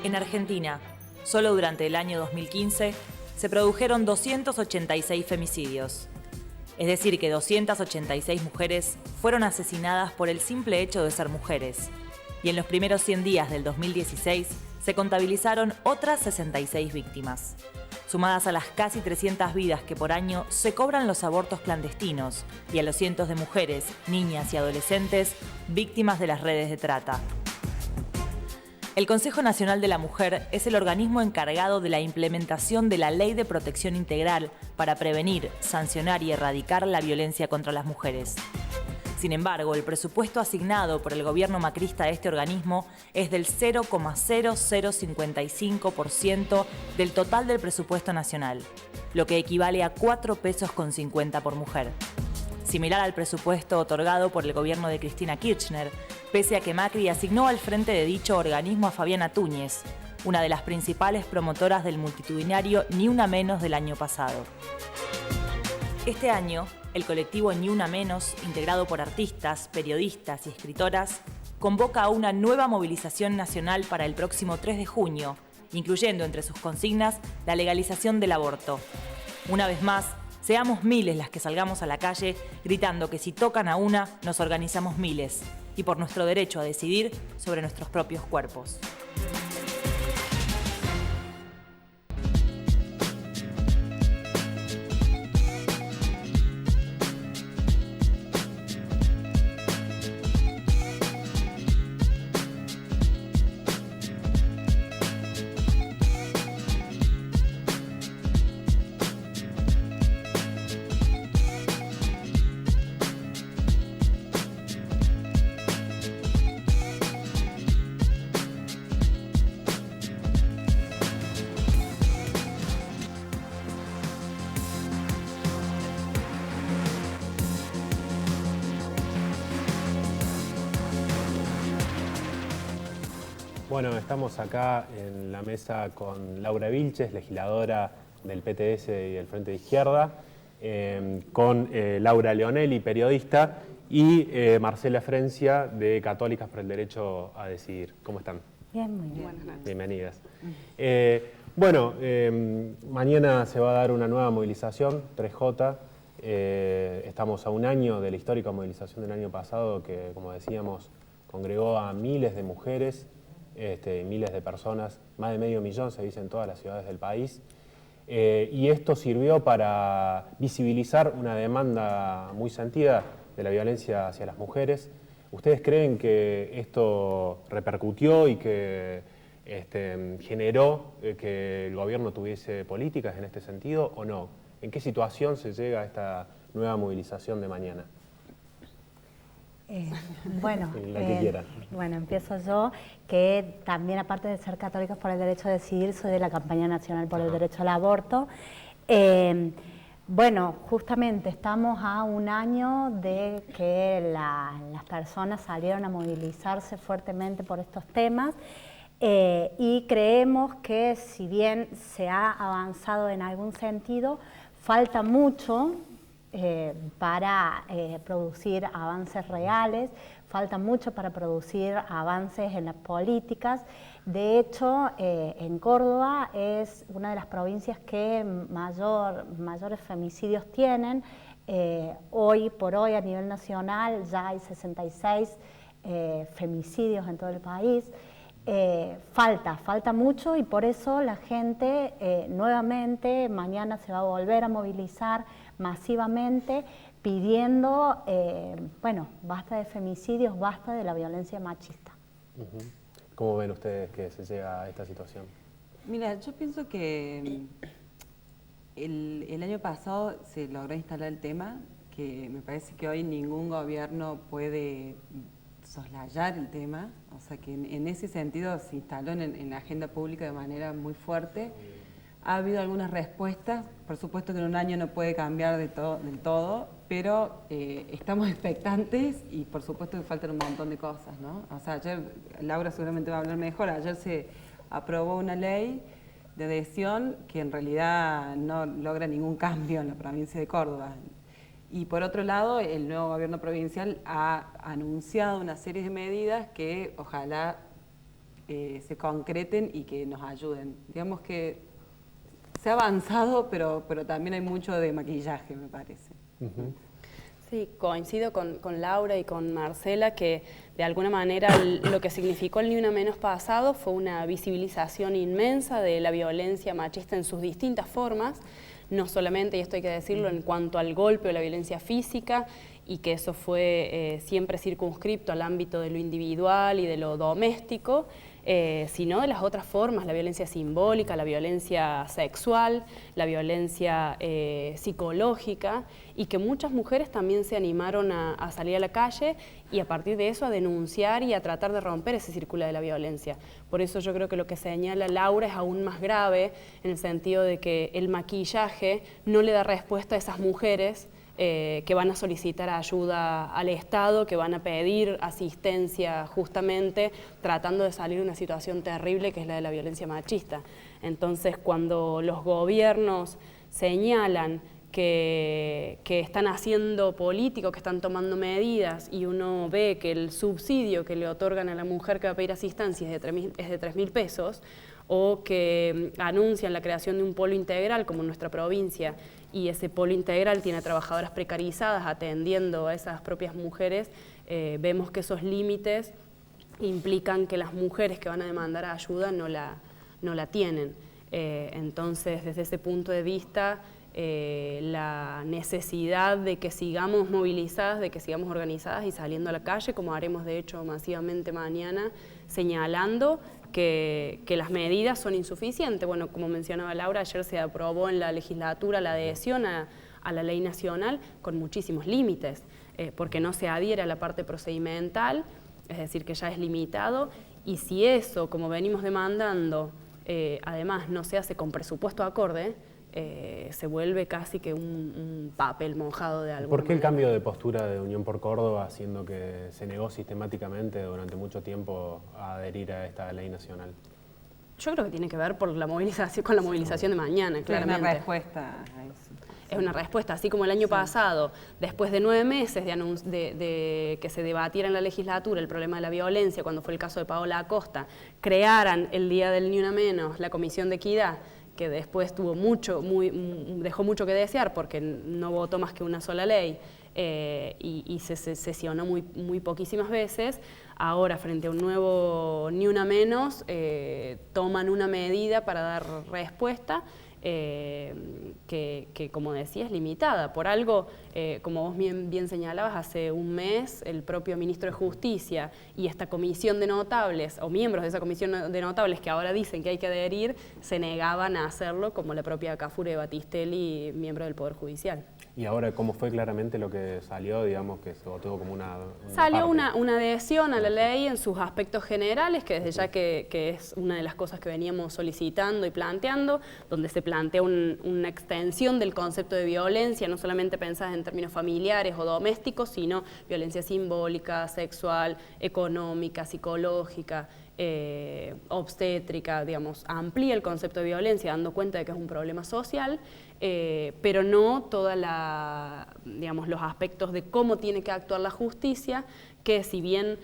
En Argentina, solo durante el año 2015, se produjeron 286 femicidios. Es decir, que 286 mujeres fueron asesinadas por el simple hecho de ser mujeres. Y en los primeros 100 días del 2016 se contabilizaron otras 66 víctimas. Sumadas a las casi 300 vidas que por año se cobran los abortos clandestinos y a los cientos de mujeres, niñas y adolescentes víctimas de las redes de trata. El Consejo Nacional de la Mujer es el organismo encargado de la implementación de la Ley de Protección Integral para prevenir, sancionar y erradicar la violencia contra las mujeres. Sin embargo, el presupuesto asignado por el gobierno macrista a este organismo es del 0,0055% del total del presupuesto nacional, lo que equivale a 4,50 pesos por mujer. Similar al presupuesto otorgado por el gobierno de Cristina Kirchner, pese a que Macri asignó al frente de dicho organismo a Fabiana Túñez, una de las principales promotoras del multitudinario Ni Una Menos del año pasado. Este año, el colectivo Ni Una Menos, integrado por artistas, periodistas y escritoras, convoca a una nueva movilización nacional para el próximo 3 de junio, incluyendo entre sus consignas la legalización del aborto. Una vez más, seamos miles las que salgamos a la calle gritando que si tocan a una, nos organizamos miles, y por nuestro derecho a decidir sobre nuestros propios cuerpos. Bueno, estamos acá en la mesa con Laura Vilches, legisladora del PTS y del Frente de Izquierda, con Laura Leonelli, periodista, y Marcela Frencia, de Católicas por el Derecho a Decidir. ¿Cómo están? Bien, muy bien. Buenas noches. Bienvenidas. Mañana se va a dar una nueva movilización, 3J. Estamos a un año de la histórica movilización del año pasado que, como decíamos, congregó a miles de mujeres, miles de personas, más de 500.000 se dice en todas las ciudades del país, y esto sirvió para visibilizar una demanda muy sentida de la violencia hacia las mujeres. ¿Ustedes creen que esto repercutió y que generó que el gobierno tuviese políticas en este sentido o no? ¿En qué situación se llega a esta nueva movilización de mañana? Bueno, empiezo yo, que también aparte de ser Católicas por el Derecho a Decidir, soy de la Campaña Nacional por el Derecho al Aborto. Justamente estamos a un año de que las personas salieron a movilizarse fuertemente por estos temas y creemos que si bien se ha avanzado en algún sentido, falta mucho para producir avances reales, falta mucho para producir avances en las políticas. De hecho, en Córdoba es una de las provincias que mayores femicidios tienen. Hoy por hoy a nivel nacional ya hay 66 femicidios en todo el país. Falta mucho y por eso la gente nuevamente mañana se va a volver a movilizar masivamente pidiendo, basta de femicidios, basta de la violencia machista. ¿Cómo ven ustedes que se llega a esta situación? Mira, yo pienso que el año pasado se logró instalar el tema, que me parece que hoy ningún gobierno puede soslayar el tema, o sea que en ese sentido se instaló en la agenda pública de manera muy fuerte. Ha habido algunas respuestas, por supuesto que en un año no puede cambiar del todo, pero estamos expectantes y por supuesto que faltan un montón de cosas, ¿no? O sea, ayer, Laura seguramente va a hablar mejor, ayer se aprobó una ley de adhesión que en realidad no logra ningún cambio en la provincia de Córdoba. Y por otro lado, el nuevo gobierno provincial ha anunciado una serie de medidas que ojalá se concreten y que nos ayuden. Digamos que se ha avanzado, pero también hay mucho de maquillaje, me parece. Sí, coincido con Laura y con Marcela que de alguna manera lo que significó el Ni Una Menos pasado fue una visibilización inmensa de la violencia machista en sus distintas formas, no solamente, y esto hay que decirlo, en cuanto al golpe o la violencia física, y que eso fue siempre circunscripto al ámbito de lo individual y de lo doméstico, sino de las otras formas, la violencia simbólica, la violencia sexual, la violencia psicológica, y que muchas mujeres también se animaron a salir a la calle y a partir de eso a denunciar y a tratar de romper ese círculo de la violencia. Por eso yo creo que lo que señala Laura es aún más grave, en el sentido de que el maquillaje no le da respuesta a esas mujeres que van a solicitar ayuda al Estado, que van a pedir asistencia justamente tratando de salir de una situación terrible que es la de la violencia machista. Entonces, cuando los gobiernos señalan que están haciendo políticos, que están tomando medidas, y uno ve que el subsidio que le otorgan a la mujer que va a pedir asistencia es de 3.000 pesos, o que anuncian la creación de un polo integral como en nuestra provincia, y ese polo integral tiene a trabajadoras precarizadas atendiendo a esas propias mujeres, vemos que esos límites implican que las mujeres que van a demandar ayuda no la tienen. Entonces, desde ese punto de vista, la necesidad de que sigamos movilizadas, de que sigamos organizadas y saliendo a la calle, como haremos de hecho masivamente mañana, señalando que las medidas son insuficientes. Bueno, como mencionaba Laura, ayer se aprobó en la legislatura la adhesión a la ley nacional con muchísimos límites, porque no se adhiere a la parte procedimental, es decir, que ya es limitado, y si eso, como venimos demandando, además no se hace con presupuesto acorde, se vuelve casi que un papel mojado de alguna ¿Por qué el manera. cambio de postura de Unión por Córdoba, haciendo que se negó sistemáticamente durante mucho tiempo a adherir a esta ley nacional? Yo creo que tiene que ver por la movilización, con la movilización de mañana, claramente. Es una respuesta a eso. Es una respuesta, así como el año pasado, después de 9 meses de que se debatiera en la legislatura el problema de la violencia, cuando fue el caso de Paola Acosta, crearan el día del Ni Una Menos la Comisión de Equidad, que después dejó mucho que desear porque no votó más que una sola ley y se sesionó muy poquísimas veces. Ahora, frente a un nuevo Ni Una Menos, toman una medida para dar respuesta que, como decía, es limitada. Por algo, como vos bien señalabas, hace un mes el propio ministro de Justicia y esta comisión de notables, o miembros de esa comisión de notables que ahora dicen que hay que adherir, se negaban a hacerlo, como la propia Cafure Batistelli, miembro del Poder Judicial. Y ahora, ¿cómo fue claramente lo que salió, digamos, que se votó como una Salió parte? una adhesión a la ley en sus aspectos generales, que desde ya que es una de las cosas que veníamos solicitando y planteando, donde se plantea una extensión del concepto de violencia, no solamente pensada en términos familiares o domésticos, sino violencia simbólica, sexual, económica, psicológica, obstétrica, digamos, amplía el concepto de violencia, dando cuenta de que es un problema social, pero no todos los aspectos de cómo tiene que actuar la justicia, que si bien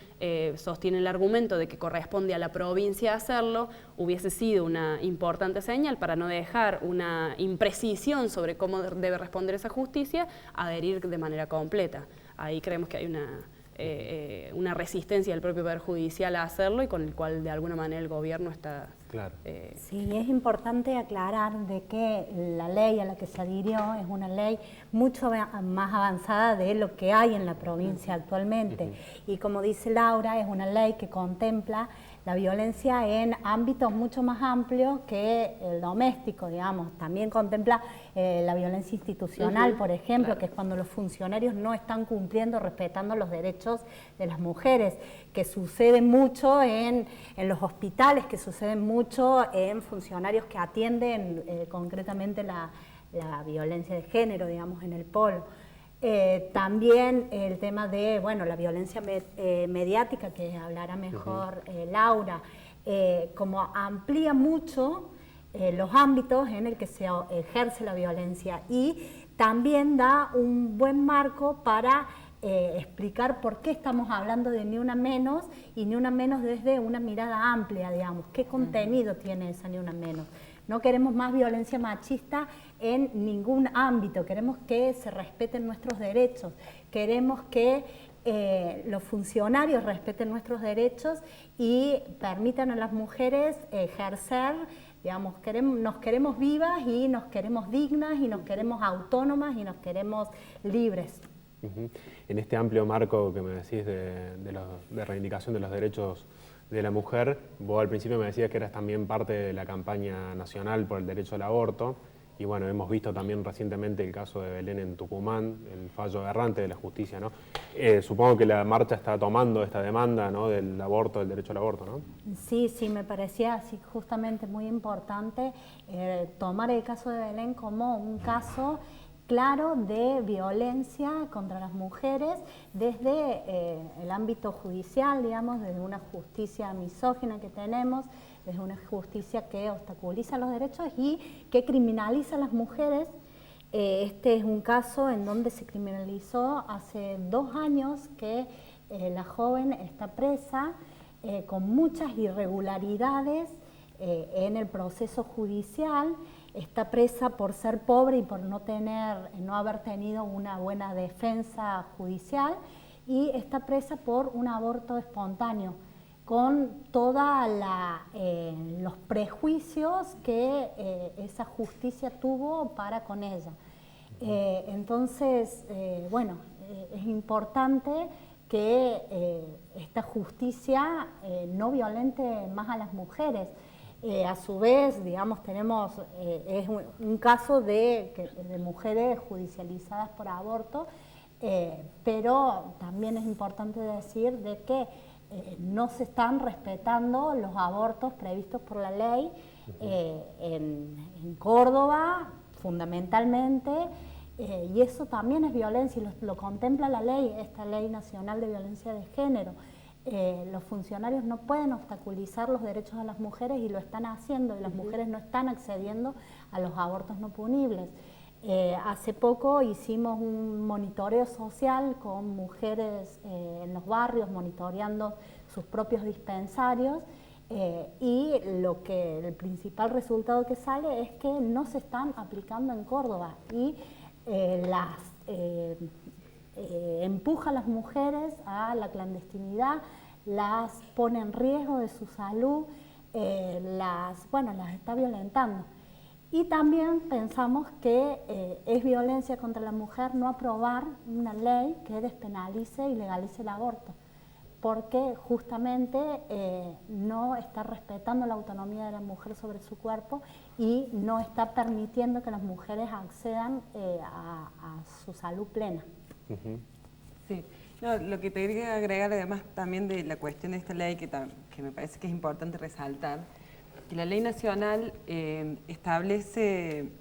sostiene el argumento de que corresponde a la provincia hacerlo, hubiese sido una importante señal para no dejar una imprecisión sobre cómo debe responder esa justicia, adherir de manera completa. Ahí creemos que hay una resistencia del propio Poder Judicial a hacerlo y con el cual de alguna manera el gobierno está... Claro. Sí, es importante aclarar de que la ley a la que se adhirió es una ley mucho más avanzada de lo que hay en la provincia actualmente. Y como dice Laura, es una ley que contempla la violencia en ámbitos mucho más amplios que el doméstico, digamos. También contempla la violencia institucional, por ejemplo, claro, que es cuando los funcionarios no están cumpliendo, respetando los derechos de las mujeres, que sucede mucho en los hospitales, que sucede mucho en funcionarios que atienden concretamente la violencia de género, digamos, en el polo. También el tema de, bueno, la violencia mediática, que hablará mejor Laura, como amplía mucho los ámbitos en el que se ejerce la violencia y también da un buen marco para explicar por qué estamos hablando de Ni Una Menos y Ni Una Menos desde una mirada amplia, digamos, qué contenido tiene esa Ni Una Menos. No queremos más violencia machista en ningún ámbito, queremos que se respeten nuestros derechos, queremos que los funcionarios respeten nuestros derechos y permitan a las mujeres ejercer, digamos, nos queremos vivas y nos queremos dignas y nos queremos autónomas y nos queremos libres. En este amplio marco que me decís de reivindicación de los derechos de la mujer, vos al principio me decías que eras también parte de la campaña nacional por el derecho al aborto, y bueno, hemos visto también recientemente el caso de Belén en Tucumán, el fallo aberrante de la justicia, ¿no? Supongo que la marcha está tomando esta demanda, ¿no?, del aborto, del derecho al aborto, ¿no? Sí, me parecía así justamente muy importante tomar el caso de Belén como un caso claro de violencia contra las mujeres desde el ámbito judicial, digamos, desde una justicia misógina que tenemos, desde una justicia que obstaculiza los derechos y que criminaliza a las mujeres. Este es un caso en donde se criminalizó hace 2 años que la joven está presa con muchas irregularidades en el proceso judicial. Está presa por ser pobre y por no haber tenido una buena defensa judicial, y está presa por un aborto espontáneo, con todos los prejuicios que esa justicia tuvo para con ella. Entonces, bueno, es importante que esta justicia no violente más a las mujeres. A su vez, digamos, tenemos es un caso de mujeres judicializadas por aborto, pero también es importante decir de que no se están respetando los abortos previstos por la ley en Córdoba, fundamentalmente, y eso también es violencia, y lo contempla la ley, esta Ley Nacional de Violencia de Género. Los funcionarios no pueden obstaculizar los derechos de las mujeres y lo están haciendo, y las mujeres no están accediendo a los abortos no punibles. Hace poco hicimos un monitoreo social con mujeres en los barrios, monitoreando sus propios dispensarios, y el principal resultado que sale es que no se están aplicando en Córdoba, y empuja a las mujeres a la clandestinidad, las pone en riesgo de su salud, las está violentando. Y también pensamos que es violencia contra la mujer no aprobar una ley que despenalice y legalice el aborto, porque justamente no está respetando la autonomía de la mujer sobre su cuerpo y no está permitiendo que las mujeres accedan a su salud plena. Sí, no, lo que te quería agregar además también de la cuestión de esta ley que me parece que es importante resaltar, que la ley nacional establece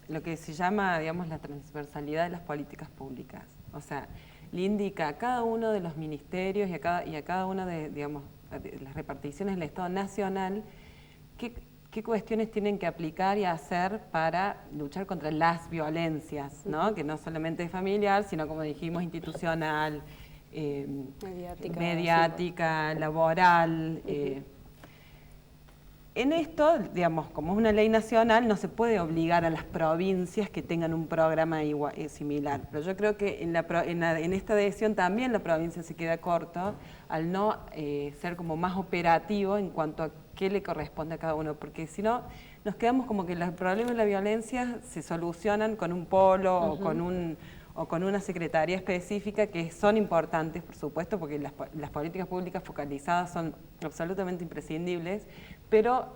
lo que se llama, digamos, la transversalidad de las políticas públicas. O sea, le indica a cada uno de los ministerios y a cada una de, digamos, de las reparticiones del Estado nacional qué cuestiones tienen que aplicar y hacer para luchar contra las violencias, ¿no? Que no solamente es familiar, sino, como dijimos, institucional, mediática, laboral. En esto, digamos, como es una ley nacional, no se puede obligar a las provincias que tengan un programa similar. Pero yo creo que en esta decisión también la provincia se queda corto al no ser como más operativo en cuanto a qué le corresponde a cada uno. Porque si no, nos quedamos como que los problemas de la violencia se solucionan con un polo o con una secretaría específica, que son importantes, por supuesto, porque las políticas públicas focalizadas son absolutamente imprescindibles, pero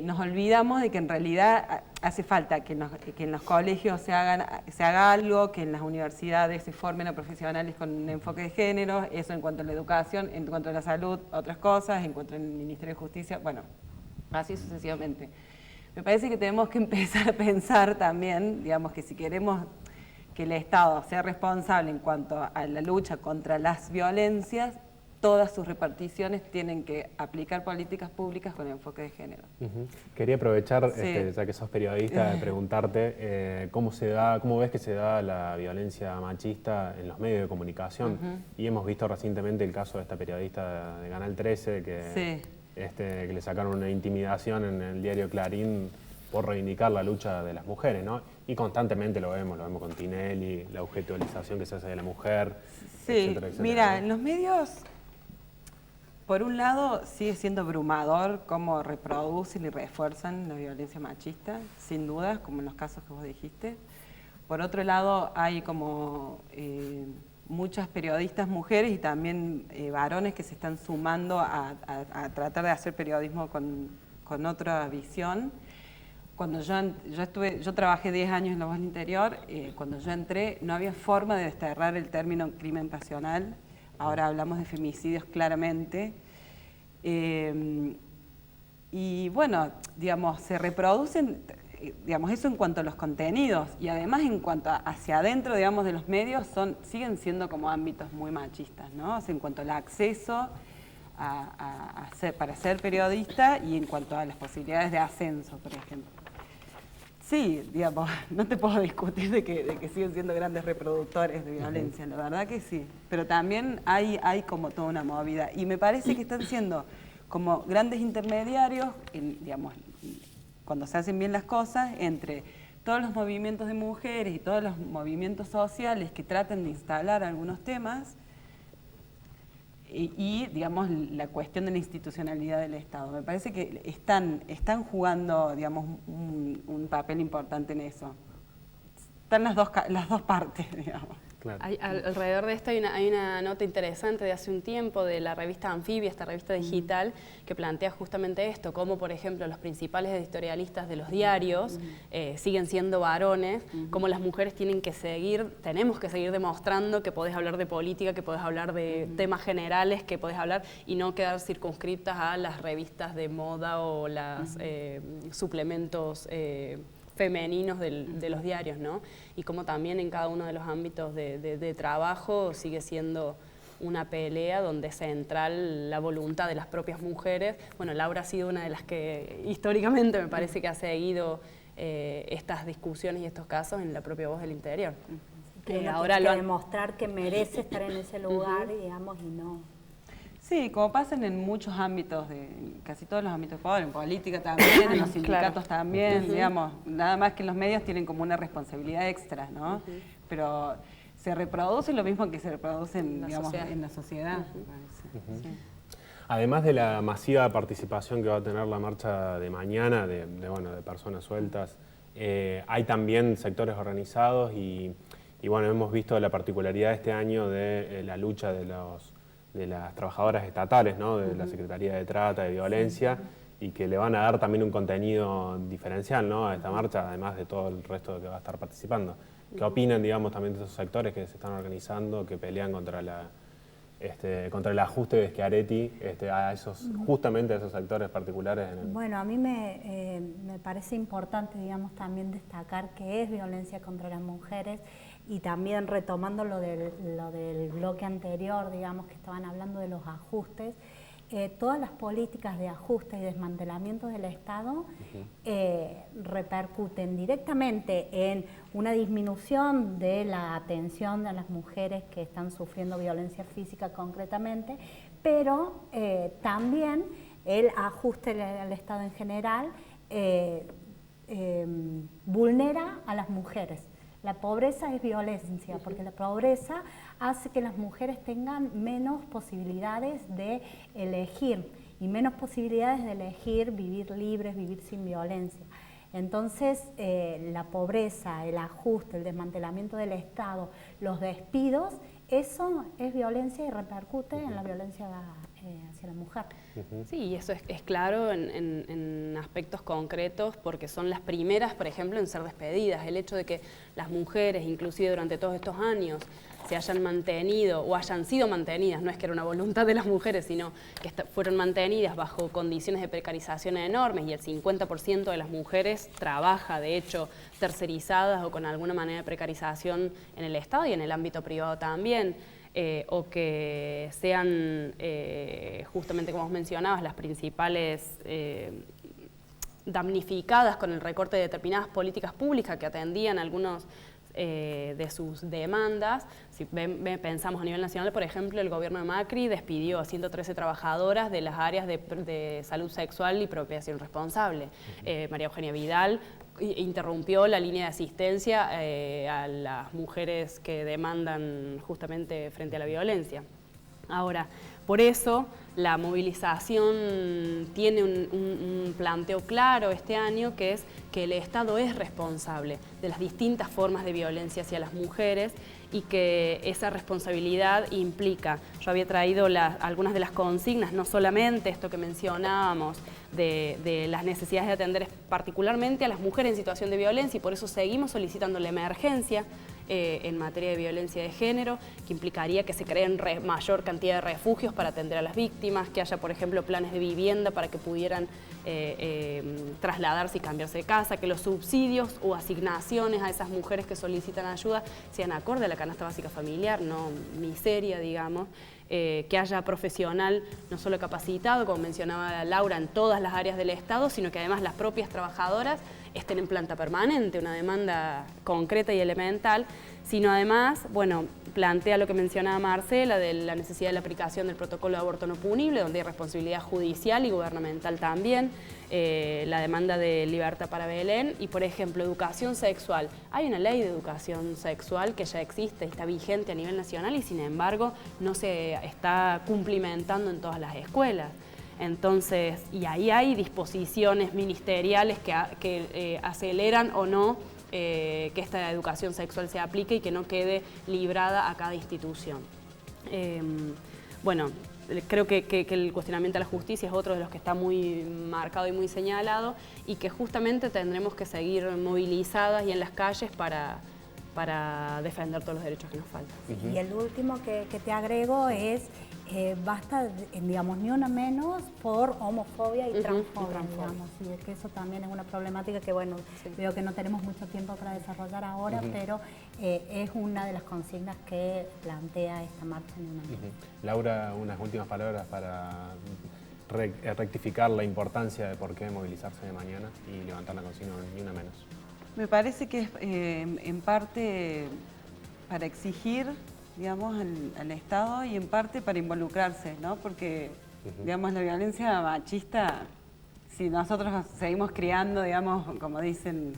nos olvidamos de que en realidad hace falta que en los colegios se haga algo, que en las universidades se formen a profesionales con un enfoque de género, eso en cuanto a la educación, en cuanto a la salud, otras cosas, en cuanto al Ministerio de Justicia, bueno, así sucesivamente. Me parece que tenemos que empezar a pensar también, digamos, que si queremos que el Estado sea responsable en cuanto a la lucha contra las violencias, todas sus reparticiones tienen que aplicar políticas públicas con enfoque de género. Quería aprovechar, Sí. ya que sos periodista, de preguntarte cómo ves que se da la violencia machista en los medios de comunicación. Y hemos visto recientemente el caso de esta periodista de Canal 13 que, que le sacaron una intimidación en el diario Clarín por reivindicar la lucha de las mujeres, ¿no? Y constantemente lo vemos con Tinelli, la objetualización que se hace de la mujer, etcétera, etcétera. Mira, en los medios, por un lado, sigue siendo abrumador cómo reproducen y refuerzan la violencia machista, sin duda, como en los casos que vos dijiste. Por otro lado, hay como muchas periodistas mujeres y también varones que se están sumando a tratar de hacer periodismo con otra visión. Cuando yo trabajé 10 años en La Voz del Interior, cuando yo entré no había forma de desterrar el término crimen pasional. Ahora hablamos de femicidios claramente. Y bueno, digamos, se reproducen, digamos, eso en cuanto a los contenidos, y además en cuanto hacia adentro, digamos, de los medios, siguen siendo como ámbitos muy machistas, ¿no? O sea, en cuanto al acceso para ser periodista y en cuanto a las posibilidades de ascenso, por ejemplo. Sí, digamos, no te puedo discutir de que siguen siendo grandes reproductores de violencia, la verdad que sí. Pero también hay como toda una movida. Y me parece que están siendo como grandes intermediarios, digamos, cuando se hacen bien las cosas, entre todos los movimientos de mujeres y todos los movimientos sociales que tratan de instalar algunos temas, y digamos, la cuestión de la institucionalidad del Estado. Me parece que están jugando, digamos, un papel importante en eso. Están las dos partes, digamos. Claro. Alrededor de esto hay una nota interesante de hace un tiempo de la revista Anfibia, esta revista digital, que plantea justamente esto, cómo por ejemplo los principales editorialistas de los diarios siguen siendo varones, cómo las mujeres tenemos que seguir demostrando que podés hablar de política, que podés hablar de temas generales, que podés hablar y no quedar circunscritas a las revistas de moda o las suplementos femeninos de los diarios, ¿no? Y como también en cada uno de los ámbitos de trabajo sigue siendo una pelea donde es central la voluntad de las propias mujeres. Bueno, Laura ha sido una de las que históricamente me parece que ha seguido estas discusiones y estos casos en la propia Voz del Interior. Que ahora tiene que demostrar que merece estar en ese lugar, digamos, y no... Sí, como pasan en muchos ámbitos, casi todos los ámbitos de poder, en política también, en los sindicatos también, digamos, nada más que los medios tienen como una responsabilidad extra, ¿no? Pero se reproduce lo mismo que se reproduce en la sociedad. Sí. Además de la masiva participación que va a tener la marcha de mañana, de personas sueltas, hay también sectores organizados y bueno, hemos visto la particularidad este año de la lucha de las trabajadoras estatales, ¿no? De la Secretaría de Trata, de Violencia, y que le van a dar también un contenido diferencial, ¿no? A esta marcha, además de todo el resto que va a estar participando. ¿Qué opinan, digamos, también de esos sectores que se están organizando, que pelean contra el ajuste de Schiaretti justamente a esos sectores particulares? Bueno, a mí me parece importante, digamos, también destacar que es violencia contra las mujeres. Y también retomando lo del bloque anterior, digamos, que estaban hablando de los ajustes, todas las políticas de ajuste y desmantelamiento del Estado repercuten directamente en una disminución de la atención a las mujeres que están sufriendo violencia física concretamente, pero también el ajuste al Estado en general vulnera a las mujeres. La pobreza es violencia, porque la pobreza hace que las mujeres tengan menos posibilidades de elegir y menos posibilidades de elegir vivir libres, vivir sin violencia. Entonces, la pobreza, el ajuste, el desmantelamiento del Estado, los despidos, eso es violencia y repercute en la violencia hacia la mujer. Sí, y eso es claro en aspectos concretos, porque son las primeras, por ejemplo, en ser despedidas. El hecho de que las mujeres, inclusive durante todos estos años, se hayan mantenido o hayan sido mantenidas, no es que era una voluntad de las mujeres, sino que fueron mantenidas bajo condiciones de precarización enormes, y el 50% de las mujeres trabaja, de hecho, tercerizadas o con alguna manera de precarización en el Estado y en el ámbito privado también. o que sean, justamente como vos mencionabas, las principales damnificadas con el recorte de determinadas políticas públicas que atendían algunos de sus demandas. Si pensamos a nivel nacional, por ejemplo, el gobierno de Macri despidió a 113 trabajadoras de las áreas de salud sexual y procreación responsable. María Eugenia Vidal interrumpió la línea de asistencia a las mujeres que demandan justamente frente a la violencia. Ahora, por eso la movilización tiene un planteo claro este año, que es que el Estado es responsable de las distintas formas de violencia hacia las mujeres y que esa responsabilidad implica, yo había traído algunas de las consignas, no solamente esto que mencionábamos, de las necesidades de atender particularmente a las mujeres en situación de violencia, y por eso seguimos solicitando la emergencia en materia de violencia de género, que implicaría que se creen mayor cantidad de refugios para atender a las víctimas, que haya, por ejemplo, planes de vivienda para que pudieran trasladarse y cambiarse de casa, que los subsidios o asignaciones a esas mujeres que solicitan ayuda sean acorde a la canasta básica familiar, no miseria, digamos. Que haya profesional no solo capacitado, como mencionaba Laura, en todas las áreas del Estado, sino que además las propias trabajadoras estén en planta permanente, una demanda concreta y elemental, sino además, bueno, plantea lo que mencionaba Marcela, de la necesidad de la aplicación del protocolo de aborto no punible, donde hay responsabilidad judicial y gubernamental también, la demanda de libertad para Belén y, por ejemplo, educación sexual. Hay una ley de educación sexual que ya existe, está vigente a nivel nacional y, sin embargo, no se está cumplimentando en todas las escuelas. Entonces, y ahí hay disposiciones ministeriales que aceleran o no que esta educación sexual se aplique y que no quede librada a cada institución. Bueno, creo que el cuestionamiento a la justicia es otro de los que está muy marcado y muy señalado y que justamente tendremos que seguir movilizadas y en las calles para defender todos los derechos que nos faltan. Y el último que te agrego es, basta, digamos, ni una menos por homofobia y transfobia, digamos, y que eso también es una problemática que, bueno, sí, veo que no tenemos mucho tiempo para desarrollar ahora, pero es una de las consignas que plantea esta marcha Ni Una Menos. Laura, unas últimas palabras para rectificar la importancia de por qué movilizarse de mañana y levantar la consigna Ni Una Menos. Me parece que es en parte para exigir, digamos, al Estado y en parte para involucrarse, ¿no? Porque, digamos, la violencia machista, si nosotros seguimos criando, digamos, como dicen,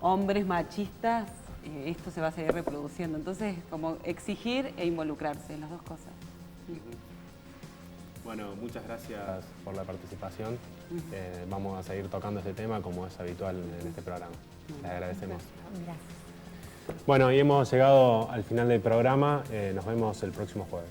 hombres machistas, esto se va a seguir reproduciendo. Entonces, como exigir e involucrarse, las dos cosas. Bueno, muchas gracias por la participación. Vamos a seguir tocando este tema como es habitual en este programa. Les agradecemos. Gracias. Bueno, y hemos llegado al final del programa. Nos vemos el próximo jueves.